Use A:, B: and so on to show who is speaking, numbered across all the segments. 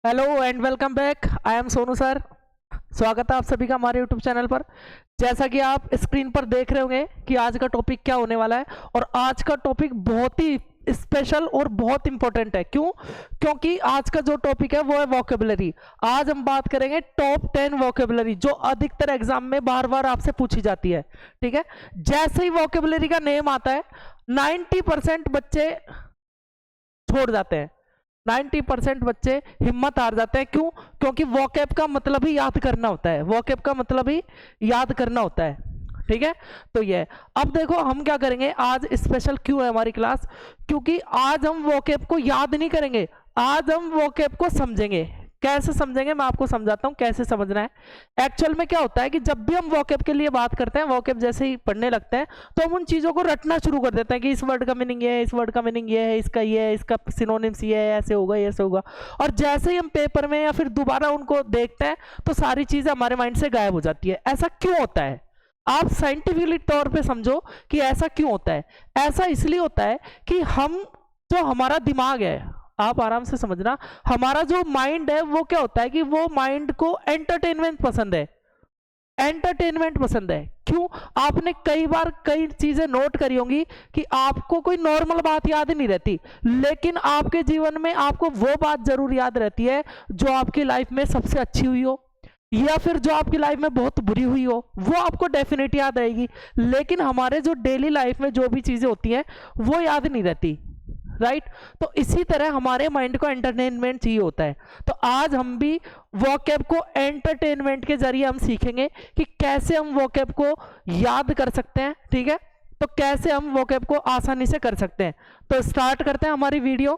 A: Hello and welcome back. I am Sonu sir. स्वागत है आप सभी का हमारे यूट्यूब चैनल पर। जैसा कि आप स्क्रीन पर देख रहे होंगे कि आज का टॉपिक क्या होने वाला है, और आज का टॉपिक बहुत ही स्पेशल और बहुत इंपॉर्टेंट है। क्यों? क्योंकि आज का जो टॉपिक है वो है वोकेबुलरी। आज हम बात करेंगे टॉप 10 वोकेबुलरी जो अधिकतर एग्जाम में बार बार आपसे पूछी जाती है। ठीक है, जैसे ही वोकेबुलरी का नेम आता है 90% बच्चे छोड़ जाते हैं, 90% बच्चे हिम्मत हार जाते हैं। क्यों? क्योंकि वोकैब का मतलब ही याद करना होता है, वोकैब का मतलब ही याद करना होता है। ठीक है, तो ये अब देखो हम क्या करेंगे आज। स्पेशल क्यों है हमारी क्लास? क्योंकि आज हम वोकैब को याद नहीं करेंगे, आज हम वोकैब को समझेंगे। कैसे समझेंगे मैं आपको समझाता हूं कैसे समझना है। एक्चुअल में क्या होता है कि जब भी हम वोकैब के लिए बात करते हैं, वोकैब जैसे ही पढ़ने लगते हैं तो हम उन चीज़ों को रटना शुरू कर देते हैं कि इस वर्ड का मीनिंग ये है, इस वर्ड का मीनिंग ये है, इसका ये है, इसका सिनोनिम्स ये है, ऐसे होगा ऐसे होगा। और जैसे ही हम पेपर में या फिर दोबारा उनको देखते हैं तो सारी चीज़ें हमारे माइंड से गायब हो जाती है। ऐसा क्यों होता है? आप साइंटिफिकली तौर पे समझो कि ऐसा क्यों होता है। ऐसा इसलिए होता है कि हम जो हमारा दिमाग है, आप आराम से समझना, हमारा जो माइंड है वो क्या होता है कि वो माइंड को एंटरटेनमेंट पसंद है, एंटरटेनमेंट पसंद है। क्यों? आपने कई बार कई चीजें नोट करी होंगी कि आपको कोई नॉर्मल बात याद नहीं रहती, लेकिन आपके जीवन में आपको वो बात जरूर याद रहती है जो आपकी लाइफ में सबसे अच्छी हुई हो, या फिर जो आपकी लाइफ में बहुत बुरी हुई हो, वो आपको डेफिनेट याद रहेगी। लेकिन हमारे जो डेली लाइफ में जो भी चीजें होती हैं वो याद नहीं रहती, राइट? तो इसी तरह हमारे माइंड को एंटरटेनमेंट चाहिए होता है। तो आज हम भी वोकैब को एंटरटेनमेंट के जरिए हम सीखेंगे कि कैसे हम वोकैब को याद कर सकते हैं। ठीक है, तो कैसे हम वोकैब को आसानी से कर सकते हैं। तो स्टार्ट करते हैं हमारी वीडियो।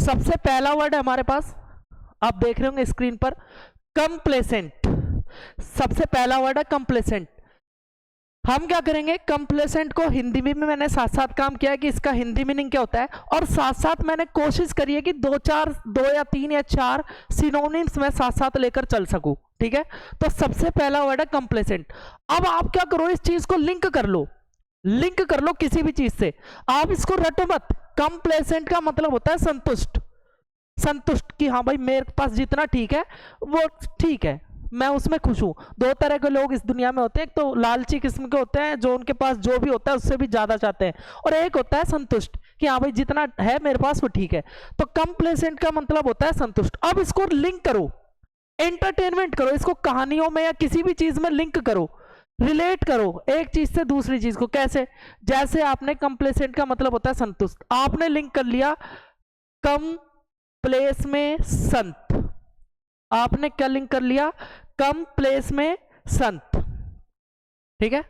A: सबसे पहला वर्ड है हमारे पास, आप देख रहे होंगे स्क्रीन पर, कंप्लेसेंट। सबसे पहला वर्ड है कंप्लेसेंट। हम क्या करेंगे, कंप्लेसेंट को हिंदी में मैंने साथ साथ काम किया है कि इसका हिंदी मीनिंग क्या होता है, और साथ साथ मैंने कोशिश करी है कि दो या तीन या चार सिनोनिम्स मैं साथ साथ लेकर चल सकूं। ठीक है, तो सबसे पहला वर्ड है कंप्लेसेंट। अब आप क्या करो, इस चीज को लिंक कर लो, लिंक कर लो किसी भी चीज से, आप इसको रटो मत। कंप्लेसेंट का मतलब होता है संतुष्ट, संतुष्ट कि हाँ भाई मेरे पास जितना ठीक है वो ठीक है, मैं उसमें खुश हूं। दो तरह के लोग इस दुनिया में होते हैं, एक तो लालची किस्म के होते हैं जो उनके पास जो भी होता है उससे भी ज्यादा चाहते हैं, और एक होता है संतुष्ट कि हाँ भाई जितना है मेरे पास वो ठीक है। तो कंप्लेसेंट का मतलब होता है संतुष्ट। अब इसको लिंक करो, एंटरटेनमेंट करो, इसको कहानियों में या किसी भी चीज में लिंक करो, रिलेट करो एक चीज से दूसरी चीज को। कैसे? जैसे आपने कंप्लेसेंट का मतलब होता है संतुष्ट, आपने लिंक कर लिया कम प्लेस में संत, आपने क्या लिंक कर लिया, कम प्लेस में संत। ठीक है,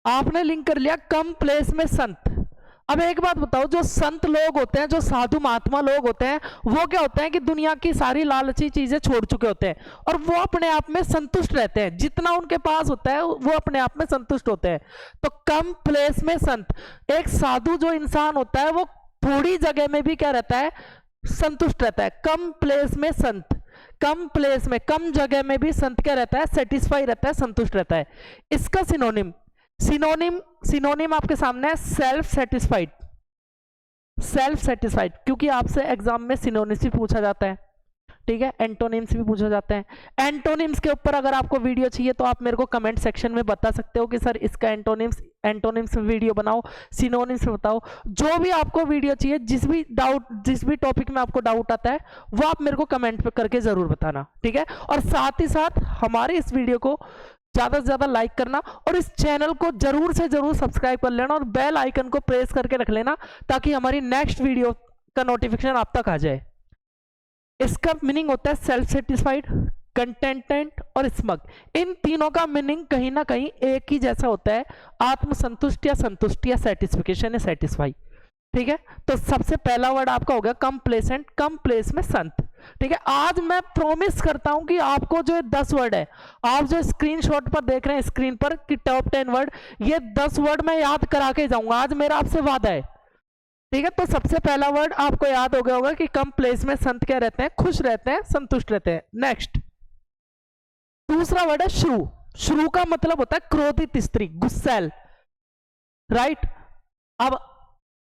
A: आपने लिंक कर लिया कम प्लेस में संत। अब एक बात बताओ, जो संत लोग होते हैं, जो साधु महात्मा लोग होते हैं, वो क्या होते हैं कि दुनिया की सारी लालची चीजें छोड़ चुके होते हैं और वो अपने आप में संतुष्ट रहते हैं, जितना उनके पास होता है वो अपने आप में संतुष्ट होते हैं। तो कम प्लेस में संत, एक साधु जो इंसान होता है वो थोड़ी जगह में भी क्या रहता है, संतुष्ट रहता है। कम प्लेस में संत, कम प्लेस में, कम जगह में भी संत क्या रहता है, सेटिस्फाई रहता है, संतुष्ट रहता है। इसका सिनोनिम, सिनोनिम सिनोनिम आपके सामने है सेल्फ सेटिस्फाइड, सेल्फ सेटिस्फाइड, क्योंकि आपसे एग्जाम में सिनोनिम्स भी पूछा जाता है। ठीक है, एंटोनिम्स भी पूछा जाता है। एंटोनिम्स के ऊपर अगर आपको वीडियो चाहिए तो आप मेरे को कमेंट सेक्शन में बता सकते हो कि सर इसका एंटोनिम्स वीडियो बनाओ, सिनोनिम्स बताओ। जो भी आपको वीडियो चाहिए, जिस भी टॉपिक में आपको डाउट आता है वो आप मेरे को कमेंट पे करके जरूर बताना। ठीक है, और साथ ही साथ हमारे इस वीडियो को ज्यादा से ज्यादा लाइक करना, और इस चैनल को जरूर से जरूर सब्सक्राइब कर लेना और बेल आइकन को प्रेस करके रख लेना ताकि हमारी नेक्स्ट वीडियो का नोटिफिकेशन आप तक आ जाए। इसका मीनिंग होता है सेल्फ सेटिस्फाइड, कंटेंटेंट और स्मग। इन तीनों का मीनिंग कहीं ना कहीं एक ही जैसा होता है, आत्मसंतुष्ट या संतुष्टि या सेटिस्फिकेशन या सेटिस्फाई। ठीक है, तो सबसे पहला वर्ड आपका हो गया कंप्लेसेंट, कम प्लेस में संत। ठीक है, आज मैं प्रॉमिस करता हूं कि आपको जो 10 वर्ड है, आप जो स्क्रीनशॉट पर देख रहे हैं स्क्रीन पर कि टॉप 10 वर्ड, ये 10 वर्ड मैं याद करा के जाऊंगा, आज मेरा आपसे वादा है। ठीक है, तो सबसे पहला वर्ड आपको याद हो गया होगा कि कम प्लेस में संत क्या रहते हैं, खुश रहते हैं, संतुष्ट रहते हैं। नेक्स्ट, दूसरा वर्ड है श्रू। श्रू का मतलब होता है क्रोधित स्त्री, गुस्सैल, राइट? अब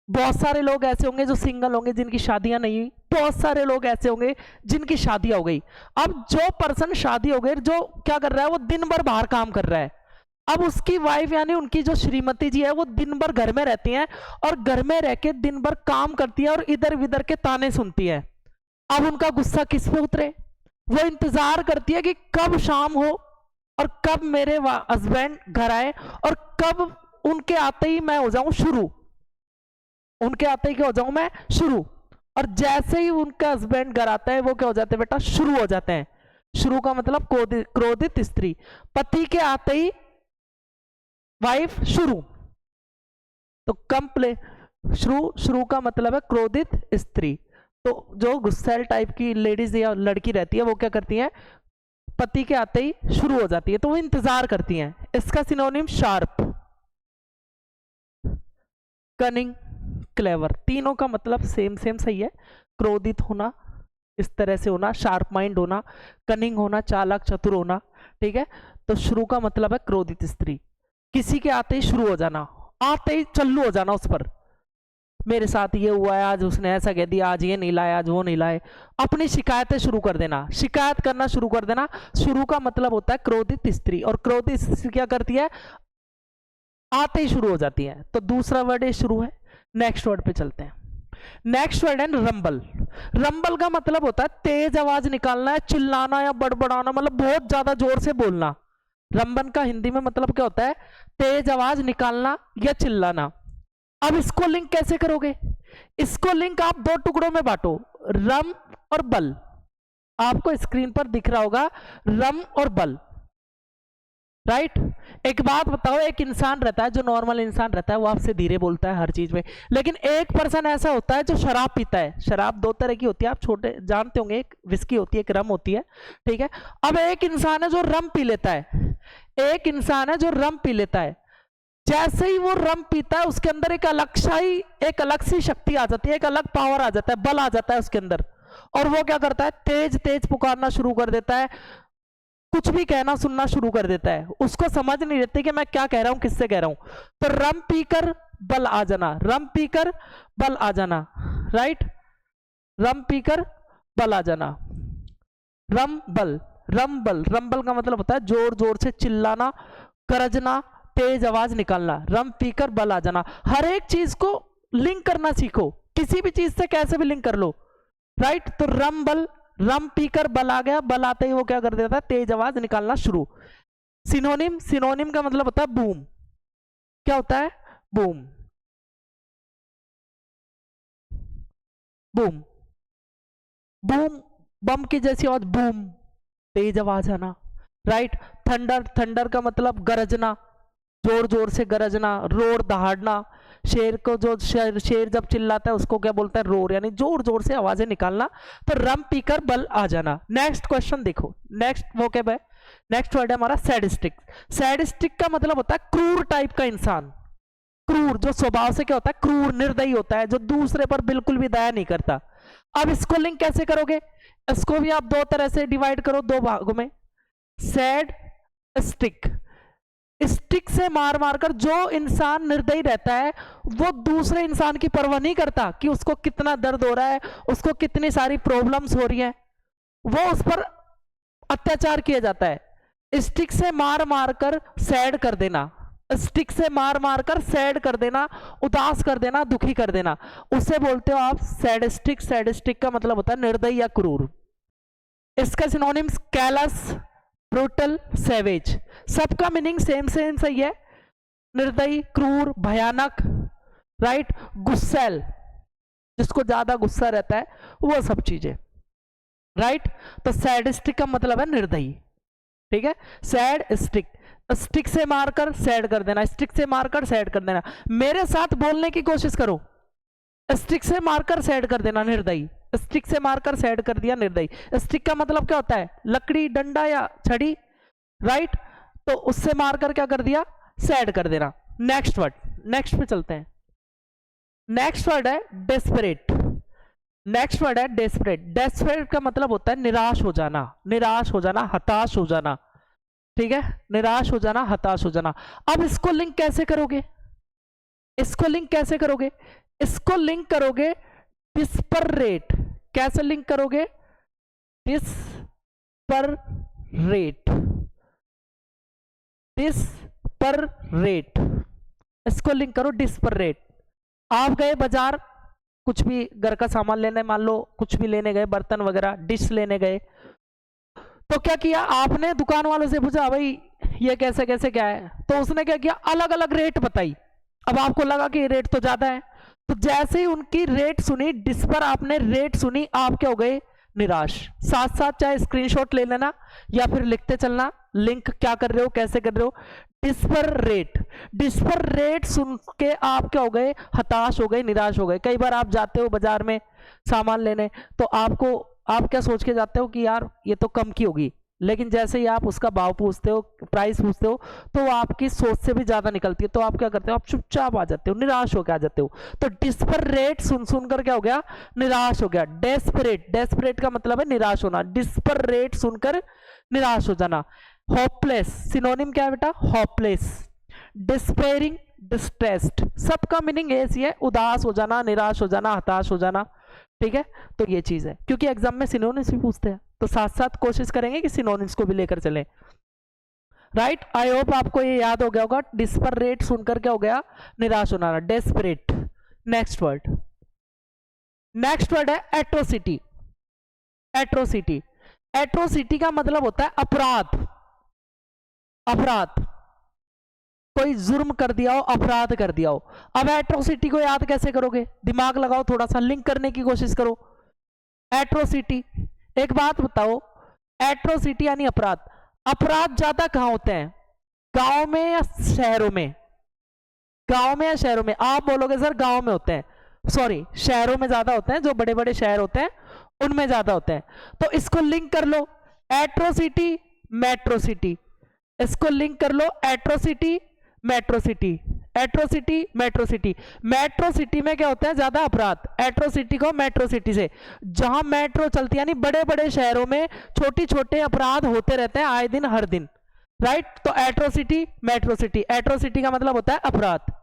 A: बहुत सारे लोग ऐसे होंगे जो सिंगल होंगे, जिनकी शादियां नहीं हुई, बहुत सारे लोग ऐसे होंगे जिनकी शादियां हो गई। अब जो पर्सन शादी हो गई, जो क्या कर रहा है, वो दिन भर बाहर काम कर रहा है। अब उसकी वाइफ यानी उनकी जो श्रीमती जी है वो दिन भर घर में रहती हैं और घर में रह के दिन भर काम करती है और इधर उधर के ताने सुनती है। अब उनका गुस्सा किस पे उतरे? वो इंतजार करती है कि कब शाम हो और कब मेरे हस्बैंड घर आए और कब उनके आते ही मैं हो जाऊं शुरू, उनके आते ही क्या हो जाऊं मैं शुरू। और जैसे ही उनका हस्बैंड घर आता है वो क्या हो जाते हैं बेटा, शुरू हो जाते हैं। शुरू का मतलब क्रोधित स्त्री, पति के आते ही वाइफ शुरू, तो शुरू का मतलब है क्रोधित स्त्री। तो जो गुस्सैल टाइप की लेडीज या लड़की रहती है वो क्या करती है, पति के आते ही शुरू हो जाती है, तो वो इंतजार करती हैं। इसका सिनोनिम शार्प, कनिंग, क्लेवर, तीनों का मतलब सेम सही है। क्रोधित होना, इस तरह से होना, शार्प माइंड होना, कनिंग होना, चालाक चतुर होना, ठीक है। तो शुरू का मतलब है क्रोधित स्त्री, किसी के आते ही शुरू हो जाना, आते ही चल्लू हो जाना उस पर, मेरे साथ ये हुआ है, आज उसने ऐसा कह दिया, आज ये नहीं लाए, आज वो नहीं लाए, अपनी शिकायतें शुरू कर देना, शिकायत करना शुरू कर देना। शुरू का मतलब होता है क्रोधित स्त्री, और क्रोधित स्त्री क्या करती है, आते ही शुरू हो जाती है। तो दूसरा वर्ड ये शुरू है। नेक्स्ट वर्ड पे चलते हैं। नेक्स्ट वर्ड है रंबल। रंबल का मतलब होता है तेज आवाज निकालना है, चिल्लाना या बड़बड़ाना, मतलब बहुत ज्यादा जोर से बोलना। रंबन का हिंदी में मतलब क्या होता है, तेज आवाज निकालना या चिल्लाना। अब इसको लिंक कैसे करोगे, इसको लिंक आप दो टुकड़ों में बांटो, रम और बल। आपको स्क्रीन पर दिख रहा होगा रम और बल, राइट। एक बात बताओ, एक इंसान रहता है जो नॉर्मल इंसान रहता है, वो आपसे धीरे बोलता है हर चीज में, लेकिन एक पर्सन ऐसा होता है जो शराब पीता है। शराब दो तरह की होती है, आप छोटे जानते होंगे, एक विस्की होती है, एक रम होती है, ठीक है। अब एक इंसान है जो रम पी लेता है, एक इंसान है जो रम पी लेता है। जैसे ही वो रम पीता है उसके अंदर एक अलग सी शक्ति आ जाती है, एक अलग पावर आ जाता है, बल आ जाता है उसके अंदर, और वो क्या करता है, तेज तेज पुकारना शुरू कर देता है, कुछ भी कहना सुनना शुरू कर देता है। उसको समझ नहीं रहती कि मैं क्या कह रहा हूं, किससे कह रहा हूं। तो रम पीकर बल आ जाना, रम पीकर बल आ जाना, राइट। रम पीकर बल आ जाना, रम बल, रम बल। रम बल का मतलब होता है जोर जोर से चिल्लाना, गरजना, तेज आवाज निकालना। रम पीकर बल आ जाना, हर एक चीज को लिंक करना सीखो, किसी भी चीज से कैसे भी लिंक कर लो, राइट। तो रम बल, रम पीकर बल आ गया, बल आते ही वो क्या कर देता है, तेज आवाज निकालना शुरू। सिनोनिम, सिनोनिम का मतलब होता है बूम। क्या होता है, बूम, बूम, बूम, बम की जैसी आवाज, बूम, तेज आवाज आना, राइट। थंडर, थंडर का मतलब गरजना, जोर जोर से गरजना, रोर दहाड़ना। शेर को जो शेर जब चिल्लाता है उसको क्या बोलता है, रोर, यानी जोर जोर से आवाजें निकालना। तो रम पीकर बल आ जाना। नेक्स्ट क्वेश्चन देखो, नेक्स्ट वोकैब है, नेक्स्ट वर्ड है हमारा सैडिस्टिक। सैडिस्टिक का मतलब होता है क्रूर टाइप का इंसान, क्रूर, जो स्वभाव से क्या होता है, क्रूर, निर्दयी होता है, जो दूसरे पर बिल्कुल भी दया नहीं करता। अब इसको लिंक कैसे करोगे, इसको भी आप दो तरह से डिवाइड करो, दो भागों में। सैड स्टिक, स्टिक से मार मारकर जो इंसान निर्दयी रहता है वो दूसरे इंसान की परवाह नहीं करता कि उसको कितना दर्द हो रहा है, उसको कितनी सारी प्रॉब्लम्स हो रही है, वो उस पर अत्याचार किया जाता है। स्टिक से मार मारकर सैड कर देना, स्टिक से मार मारकर सैड कर देना, उदास कर देना, दुखी कर देना, उसे बोलते हो आप सैडिस्टिक। सैडिस्टिक का मतलब होता है निर्दयी या क्रूर। इसका सिनोनिम्स कैलस, ब्रूटल, सैवेज, सबका मीनिंग सेम सही है। निर्दयी, क्रूर, भयानक, राइट। गुस्सैल, जिसको ज्यादा गुस्सा रहता है, वो सब चीजें, राइट। तो सैडिस्टिक का मतलब है निर्दयी, ठीक है। सैड स्टिक, स्टिक से मारकर सैड कर देना, स्टिक से मारकर सैड कर देना। मेरे साथ बोलने की कोशिश करो, स्टिक से मारकर सैड कर देना निर्दयी, स्टिक से मारकर सैड कर दिया निर्दयी। स्टिक का मतलब क्या होता है, लकड़ी, डंडा या छड़ी, राइट। तो उससे मारकर क्या कर दिया, सैड कर देना। नेक्स्ट वर्ड, नेक्स्ट पे चलते हैं। नेक्स्ट वर्ड है डेस्परेट। नेक्स्ट वर्ड है डेस्परेट। डेस्परेट का मतलब होता है निराश हो जाना, निराश हो जाना, हताश हो जाना, ठीक है। निराश हो जाना, हताश हो जाना। अब इसको लिंक कैसे करोगे, इसको लिंक कैसे करोगे, इसको लिंक करोगे डिस्पर रेट। कैसे लिंक करोगे? डिस्पर रेट, डिस्पर रेट, इसको लिंक करो डिस्पर रेट। आप गए बाजार कुछ भी घर का सामान लेने, मान लो कुछ भी लेने गए, बर्तन वगैरह, डिश लेने गए, तो क्या किया आपने? दुकान वालों से पूछा भाई ये कैसे कैसे क्या है, तो उसने क्या किया? अलग अलग रेट बताई। अब आपको लगा कि रेट तो ज्यादा है, तो जैसे ही उनकी रेट सुनी, डिस्पर आपने रेट सुनी, आप क्या हो गए? निराश। साथ साथ चाहे स्क्रीनशॉट ले लेना या फिर लिखते चलना, लिंक क्या कर रहे हो, कैसे कर रहे हो। डिस्पर रेट, डिस्पर रेट सुन के आप क्या हो गए? हताश हो गए, निराश हो गए। कई बार आप जाते हो बाजार में सामान लेने, तो आप क्या सोच के जाते हो कि यार ये तो कम की होगी, लेकिन जैसे ही आप उसका भाव पूछते हो, प्राइस पूछते हो, तो वो आपकी सोच से भी ज्यादा निकलती है, तो आप क्या करते हो? आप चुपचाप आ जाते हो, निराश होकर आ जाते हो। तो डिस्पर रेट सुन सुनकर क्या हो गया? निराश हो गया। डेस्परेट, डेस्परेट का मतलब है निराश होना, डिस्पर रेट सुनकर निराश हो जाना। होपलेस, सिनोनिम क्या है बेटा? होपलेस। डिस्पेयरिंग, डिस्ट्रेस्ड, सबका मीनिंग ऐसी है, उदास हो जाना, निराश हो जाना, हताश हो जाना। ठीक है, तो ये चीज है, क्योंकि एग्जाम में सिनोनिम्स भी पूछते हैं, तो साथ साथ कोशिश करेंगे कि सिनोनिम्स को भी लेकर चलें। राइट, आई होप आपको ये याद हो गया होगा। डिस्पर रेट सुनकर क्या हो गया? निराश होना, desperate. Next word, next word है एट्रोसिटी। एट्रोसिटी, एट्रोसिटी का मतलब होता है अपराध। अपराध, कोई जुर्म कर दिया हो, अपराध कर दिया हो। अब एट्रोसिटी को याद कैसे करोगे? दिमाग लगाओ, थोड़ा सा लिंक करने की कोशिश करो। एट्रोसिटी, एक बात बताओ, एट्रोसिटी यानी अपराध। अपराध ज्यादा कहां होते हैं? गांव में या शहरों में? गांव में या शहरों में? आप बोलोगे सर गांव में होते हैं, सॉरी शहरों में ज्यादा होते हैं, जो बड़े बड़े शहर होते हैं उनमें ज्यादा होते हैं। तो इसको लिंक कर लो, एट्रोसिटी मेट्रोसिटी, इसको लिंक कर लो, atrocity metro city, atrocity metro city. Metro city में क्या होता है? ज्यादा अपराध। एट्रोसिटी को मेट्रोसिटी से, जहां मेट्रो चलती है, यानी बड़े बड़े शहरों में छोटी छोटे अपराध होते रहते हैं आए दिन, हर दिन। राइट, तो एट्रोसिटी मेट्रोसिटी, एट्रोसिटी का मतलब होता है अपराध।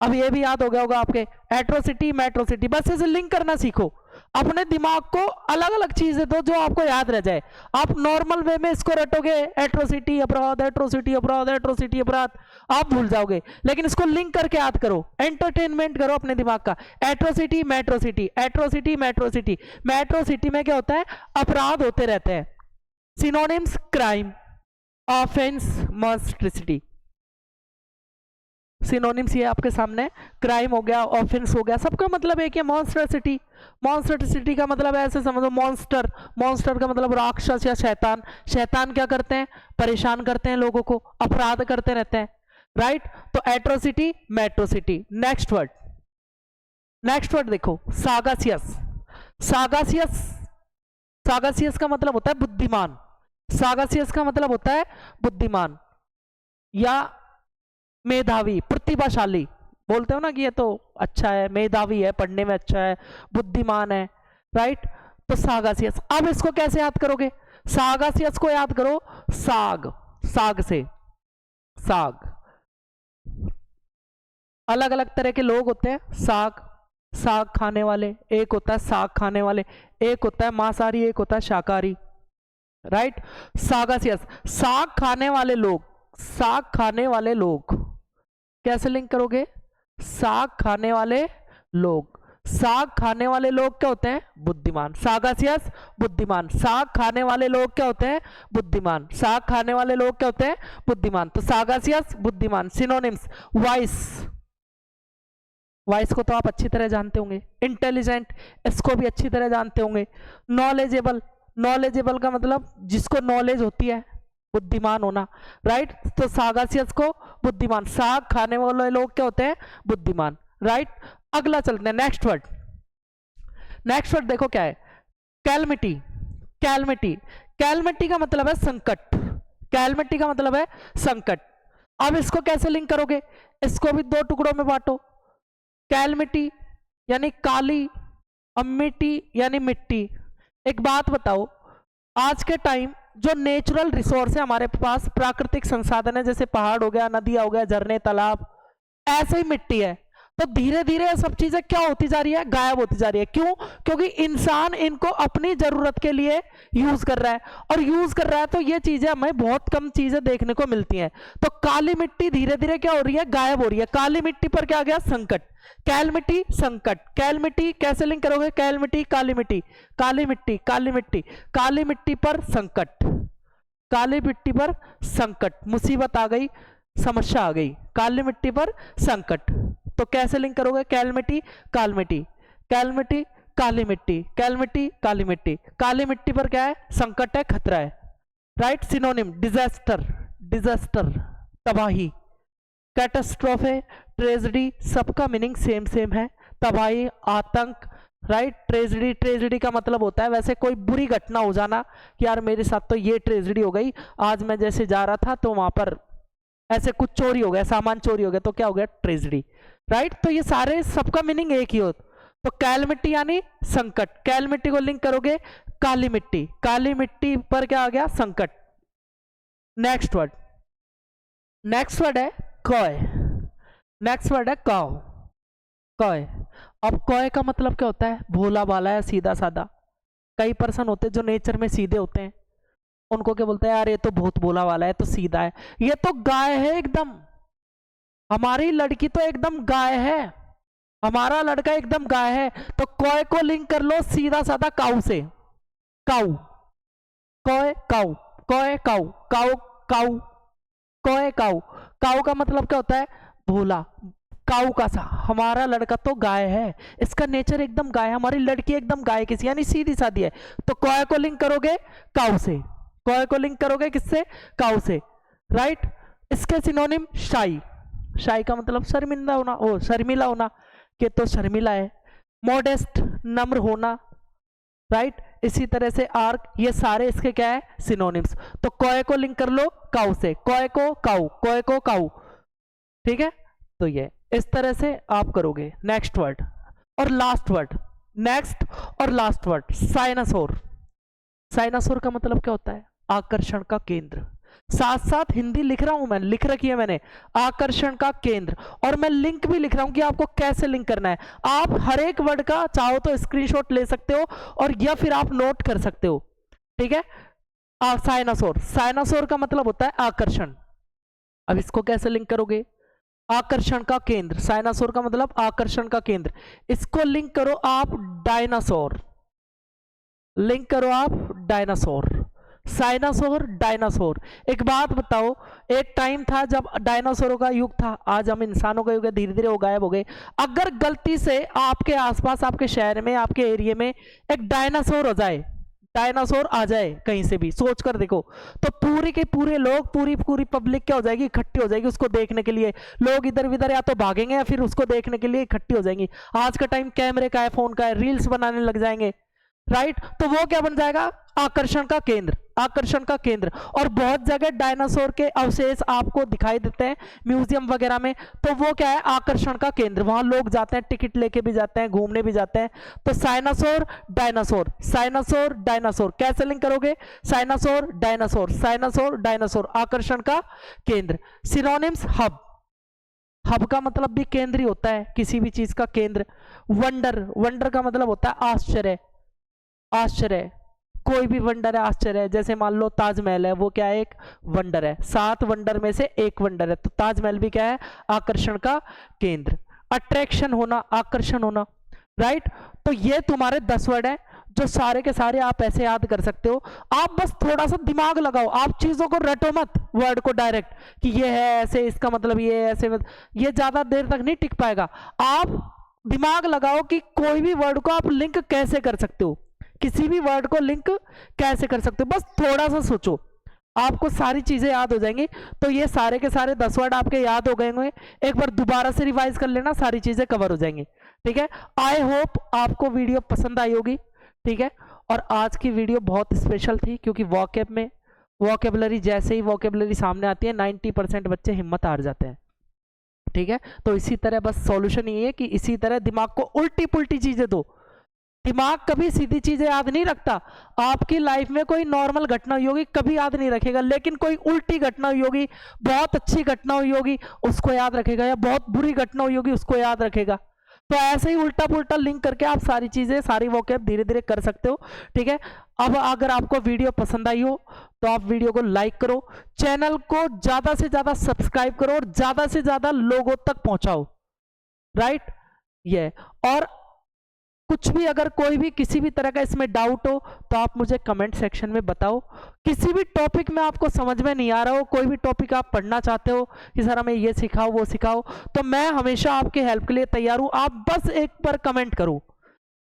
A: अब ये भी याद हो गया होगा आपके, एट्रोसिटी मेट्रोसिटी। बस इसे लिंक करना सीखो, अपने दिमाग को अलग अलग चीजें दो जो आपको याद रह जाए। आप नॉर्मल वे में इसको रटोगे, एट्रोसिटी अपराध, एट्रोसिटी अपराध, एट्रोसिटी अपराध, आप भूल जाओगे। लेकिन इसको लिंक करके याद करो, एंटरटेनमेंट करो अपने दिमाग का। Atrocity metro city, atrocity metro city. Metro city में क्या होता है? अपराध होते रहते हैं। Synonyms, crime, offence, monstrosity. Synonyms ये आपके सामने, क्राइम हो गया, ऑफेंस हो गया, सबका मतलब एक है मॉन्स्ट्रिसिटी। मॉन्स्ट्रिसिटी का मतलब ऐसे समझो, मॉन्स्टर, मॉन्स्टर का मतलब राक्षस या शैतान। शैतान क्या करते हैं? परेशान करते हैं लोगों को, अपराध करते रहते हैं। राइट, तो एट्रोसिटी मेट्रोसिटी। नेक्स्ट वर्ड, नेक्स्ट वर्ड देखो, सागासियस। सागासियस, सागासियस का मतलब होता है बुद्धिमान। सागासियस का मतलब होता है बुद्धिमान या मेधावी, प्रतिभाशाली। बोलते हो ना कि ये तो अच्छा है, मेधावी है, पढ़ने में अच्छा है, बुद्धिमान है। राइट, तो सागासियस। अब इसको कैसे याद करोगे? सागासियस को याद करो, साग, साग से, साग। अलग अलग तरह के लोग होते हैं, साग, साग खाने वाले। एक होता है साग खाने वाले, एक होता है मांसाहारी, एक होता है शाकाहारी। राइट, सागासियस, साग खाने वाले लोग। साग खाने वाले लोग कैसे लिंक करोगे? साग खाने वाले लोग, साग खाने वाले लोग क्या होते हैं? बुद्धिमान। सागासियस बुद्धिमान, साग खाने वाले लोग क्या होते हैं? बुद्धिमान। साग खाने वाले लोग क्या होते हैं? बुद्धिमान। तो सागासियस बुद्धिमान। सिनोनिम्स, वाइस, वाइस को तो आप अच्छी तरह जानते होंगे। इंटेलिजेंट, इसको भी अच्छी तरह जानते होंगे। नॉलेजेबल, नॉलेजेबल का मतलब जिसको नॉलेज होती है, बुद्धिमान होना। राइट, तो सागासियस को बुद्धिमान, साग खाने वाले लोग क्या होते हैं? बुद्धिमान। राइट, अगला चलते हैं, नेक्स्ट वर्ड। नेक्स्ट वर्ड देखो क्या है? कैलमिटी। कैलमिटी, कैलमिटी का मतलब है संकट। कैलमिटी का मतलब है संकट। अब इसको कैसे लिंक करोगे? इसको भी दो टुकड़ों में बांटो। कैलमिटी यानी काली, अमिटी यानी मिट्टी। एक बात बताओ, आज के टाइम जो नेचुरल रिसोर्स है हमारे पास, प्राकृतिक संसाधन है, जैसे पहाड़ हो गया, नदियां हो गया, झरने, तालाब, ऐसे ही मिट्टी है। तो धीरे धीरे ये सब चीजें क्या होती जा रही है, गायब होती जा रही है। क्यों? क्योंकि इंसान इनको अपनी जरूरत के लिए यूज कर रहा है, और यूज कर रहा है तो ये चीजें हमें बहुत कम चीजें देखने को मिलती हैं। तो काली मिट्टी धीरे धीरे क्या हो रही है, गायब हो रही है। काली मिट्टी पर क्या आ गया, संकट। कैलमिटी, संकट। कैलमिटी कैसे लिंक करोगे, कैलमिटी काली मिट्टी, काली मिट्टी काली मिट्टी, काली मिट्टी पर संकट, काली मिट्टी पर संकट, मुसीबत आ गई, समस्या आ गई, काली मिट्टी पर संकट। तो कैसे लिंक करोगे, कैलमिटी कालमिट्टी, कैलमिट्टी काली मिट्टी, कैलमिट्टी काली मिट्टी, काली मिट्टी पर क्या है, संकट है, खतरा है, राइट। सिनोनिम, डिजास्टर, डिजास्टर तबाही, कैटास्ट्रोफे, ट्रेजेडी, सबका मीनिंग सेम सेम है। तबाही, आतंक, राइट। ट्रेजेडी, ट्रेजेडी का मतलब होता है वैसे कोई बुरी घटना हो जाना कि यार मेरे साथ तो ये ट्रेजेडी हो गई, आज मैं जैसे जा रहा था तो वहां पर ऐसे कुछ चोरी हो गया, सामान चोरी हो गया, तो क्या हो गया, ट्रेजेडी, राइट। तो ये सारे सबका मीनिंग एक ही हो। तो कैलमिट्टी यानी संकट, कैलमिट्टी को लिंक करोगे काली मिट्टी, काली मिट्टी पर क्या आ गया, संकट। नेक्स्ट वर्ड, नेक्स्ट वर्ड है कॉय, नेक्स्ट वर्ड है काव, कॉय। अब कॉय का मतलब क्या होता है, भोला भाला है, सीधा साधा। कई पर्सन होते हैं जो नेचर में सीधे होते हैं, उनको क्या बोलते हैं, यार ये तो बहुत भोला वाला है, तो सीधा है, ये तो गाय है एकदम, हमारी लड़की तो एकदम गाय है, हमारा लड़का एकदम गाय है। तो कॉय को लिंक कर लो सीधा साधा काऊ से, काऊ, कॉय काऊ, कॉय काऊ, काऊ काऊ, कॉय काऊ। काऊ का मतलब क्या होता है, भोला, काऊ का सा, हमारा लड़का तो गाय है, इसका नेचर एकदम गाय है, हमारी लड़की एकदम गाय किसी, यानी सीधी सादी है। तो कॉय को लिंक करोगे काऊ से, कॉय को लिंक करोगे किससे, काऊ से, राइट। इसके सिनोनिम शाई, शाई का मतलब शर्मिंदा होना, ओ शर्मिला होना, कि तो शर्मिला है। मॉडेस्ट, नम्र होना, राइट। इसी तरह से आर्क, ये सारे इसके क्या है, सिनोनिम्स। तो कॉय को लिंक कर लो काऊ से, कॉय को काऊ, कॉय को काऊ, ठीक है। तो ये इस तरह से आप करोगे। नेक्स्ट वर्ड और लास्ट वर्ड, नेक्स्ट और लास्ट वर्ड, साइनासोर। साइनासोर का मतलब क्या होता है, आकर्षण का केंद्र। साथ साथ हिंदी लिख रहा हूं मैं, लिख रखी है मैंने, आकर्षण का केंद्र, और मैं लिंक भी लिख रहा हूं कि आपको कैसे लिंक करना है। आप हर एक वर्ड का चाहो तो स्क्रीनशॉट ले सकते हो, और या फिर आप नोट कर सकते हो, ठीक है। साइनासोर, साइनासोर का मतलब होता है आकर्षण। अब इसको कैसे लिंक करोगे, आकर्षण का केंद्र, साइनासोर का मतलब आकर्षण का केंद्र। इसको लिंक करो आप डायनासोर, लिंक करो आप डायनासोर, साइनासोर, डायनासोर। एक बात बताओ, एक टाइम था जब डायनासोरों का युग था, आज हम इंसानों का युग है, धीरे धीरे वो गायब हो गए। अगर गलती से आपके आसपास, आपके शहर में, आपके एरिया में एक डायनासोर हो जाए, डायनासोर आ जाए कहीं से भी, सोच कर देखो, तो पूरी के पूरे लोग, पूरी पूरी पब्लिक क्या हो जाएगी, इकट्ठी हो जाएगी उसको देखने के लिए। लोग इधर उधर या तो भागेंगे या फिर उसको देखने के लिए इकट्ठी हो जाएंगी। आज का टाइम कैमरे का है, फोन का है, रील्स बनाने लग जाएंगे, राइट। तो वो क्या बन जाएगा, आकर्षण का केंद्र, आकर्षण का केंद्र। और बहुत जगह डायनासोर के अवशेष आपको दिखाई देते हैं म्यूजियम वगैरह में, तो वो क्या है, आकर्षण का केंद्र, वहां लोग जाते हैं, टिकट लेके भी जाते हैं, घूमने भी जाते हैं। तो साइनासोर, डायनासोर, साइनासोर, डायनासोर, कैसे लिंक करोगे, साइनासोर, डायनासोर, साइनासोर, डायनासोर, आकर्षण का केंद्र। सिनोनिम्स, हब, हब का मतलब भी केंद्र ही होता है, किसी भी चीज का केंद्र। वंडर, वंडर का मतलब होता है आश्चर्य, आश्चर्य, कोई भी वंडर है, आश्चर्य है। जैसे मान लो ताजमहल है, वो क्या है, एक वंडर है, 7 वंडर में से एक वंडर है, तो ताजमहल भी क्या है, आकर्षण का केंद्र। अट्रैक्शन होना, आकर्षण होना, राइट। तो ये तुम्हारे 10 वर्ड है, जो सारे के सारे आप ऐसे याद कर सकते हो। आप बस थोड़ा सा दिमाग लगाओ, आप चीजों को रटो मत, वर्ड को डायरेक्ट कि ये है ऐसे, इसका मतलब ये है ऐसे, ये ज्यादा देर तक नहीं टिक पाएगा। आप दिमाग लगाओ कि कोई भी वर्ड को आप लिंक कैसे कर सकते हो, किसी भी वर्ड को लिंक कैसे कर सकते हो, बस थोड़ा सा सोचो, आपको सारी चीजें याद हो जाएंगी। तो ये सारे के सारे 10 वर्ड आपके याद हो गए होंगे, एक बार दोबारा से रिवाइज कर लेना, सारी चीजें कवर हो जाएंगी, ठीक है। आई होप आपको वीडियो पसंद आई होगी, ठीक है। और आज की वीडियो बहुत स्पेशल थी, क्योंकि वॉकैब में वॉकेबलरी, जैसे ही वॉकेबलरी सामने आती है 90% बच्चे हिम्मत हार जाते हैं, ठीक है। तो इसी तरह बस सॉल्यूशन ये है कि इसी तरह दिमाग को उल्टी पुल्टी चीजें दो, दिमाग कभी सीधी चीजें याद नहीं रखता। आपकी लाइफ में कोई नॉर्मल घटना हुई होगी कभी याद नहीं रखेगा, लेकिन कोई उल्टी घटना हुई होगी, बहुत अच्छी घटना हुई होगी उसको याद रखेगा, या बहुत बुरी घटना हुई होगी उसको याद रखेगा। तो ऐसे ही उल्टा पुल्टा लिंक करके आप सारी चीजें, सारी वोकैब धीरे धीरे कर सकते हो। ठीक है, अब अगर आपको वीडियो पसंद आई हो तो आप वीडियो को लाइक करो, चैनल को ज्यादा से ज्यादा सब्सक्राइब करो और ज्यादा से ज्यादा लोगों तक पहुंचाओ। राइट, ये और कुछ भी अगर कोई भी किसी भी तरह का इसमें डाउट हो तो आप मुझे कमेंट सेक्शन में बताओ। किसी भी टॉपिक में आपको समझ में नहीं आ रहा हो, कोई भी टॉपिक आप पढ़ना चाहते हो कि सर हमें ये सिखाओ वो सिखाओ, तो मैं हमेशा आपकी हेल्प के लिए तैयार हूं। आप बस एक बार कमेंट करो,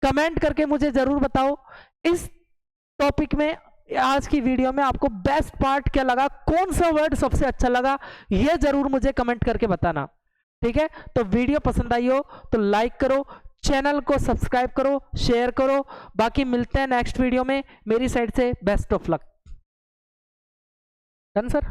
A: कमेंट करके मुझे जरूर बताओ इस टॉपिक में, आज की वीडियो में आपको बेस्ट पार्ट क्या लगा, कौन सा वर्ड सबसे अच्छा लगा, ये जरूर मुझे कमेंट करके बताना। ठीक है, तो वीडियो पसंद आई हो तो लाइक करो, चैनल को सब्सक्राइब करो, शेयर करो। बाकी मिलते हैं नेक्स्ट वीडियो में। मेरी साइड से best of luck. Done sir.